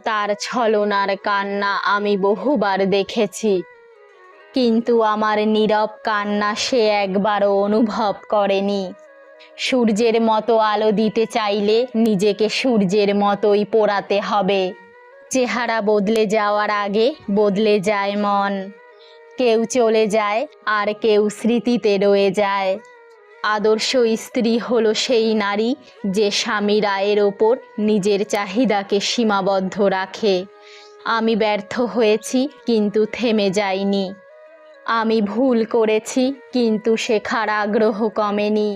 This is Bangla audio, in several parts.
তার ছলনার কান্না আমি বহুবার দেখেছি, কিন্তু আমার নীরব কান্না সে একবারও অনুভব করেনি। সূর্যের মতো আলো দিতে চাইলে নিজেকে সূর্যের মতোই পোড়াতে হবে। চেহারা বদলে যাওয়ার আগে বদলে যায় মন। কেউ চলে যায় আর কেউ স্মৃতিতে রয়ে যায়। আদর্শ স্ত্রী হলো সেই নারী যে স্বামীর আয়ের ওপর নিজের চাহিদাকে সীমাবদ্ধ রাখে। আমি ব্যর্থ হয়েছি কিন্তু থেমে যাইনি। আমি ভুল করেছি কিন্তু শেখার আগ্রহ কমেনি।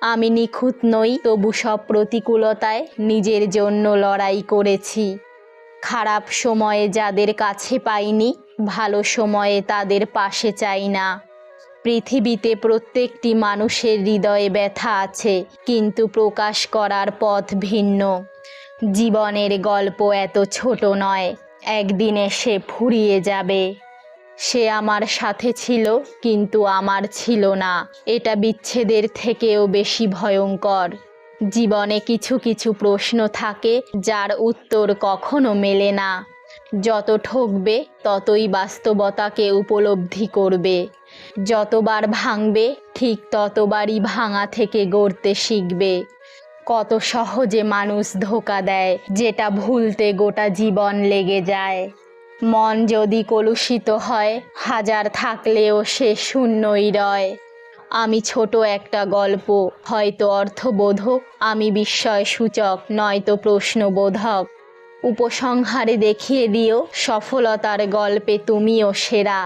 আমি নিখুঁত নই, তবু সব প্রতিকূলতায় নিজের জন্য লড়াই করেছি। খারাপ সময়ে যাদের কাছে পাইনি, ভালো সময়ে তাদের পাশে চাই না। পৃথিবীতে প্রত্যেকটি মানুষের হৃদয়ে ব্যথা আছে, কিন্তু প্রকাশ করার পথ ভিন্ন। জীবনের গল্প এত ছোট নয়, একদিনে সে ফুরিয়ে যাবে। সে আমার সাথে ছিল কিন্তু আমার ছিল না, এটা বিচ্ছেদের থেকেও বেশি ভয়ঙ্কর। জীবনে কিছু কিছু প্রশ্ন থাকে যার উত্তর কখনো মেলে না। যত ঠকবে ততই বাস্তবতাকে উপলব্ধি করবে। যতবার ভাঙবে ঠিক ততবারই ভাঙা থেকে গড়তে শিখবে। কত সহজে মানুষ ধোঁকা দেয়, যেটা ভুলতে গোটা জীবন লেগে যায়। মন যদি কলুষিত হয়, হাজার থাকলেও সে শূন্যই রয়। আমি ছোট একটা গল্প, হয়তো অর্থবোধক, আমি বিস্ময় সূচক, নয়তো প্রশ্নবোধক। উপসংহারে দেখিয়ে দিও সফলতার গল্পে তুমিও সেরা।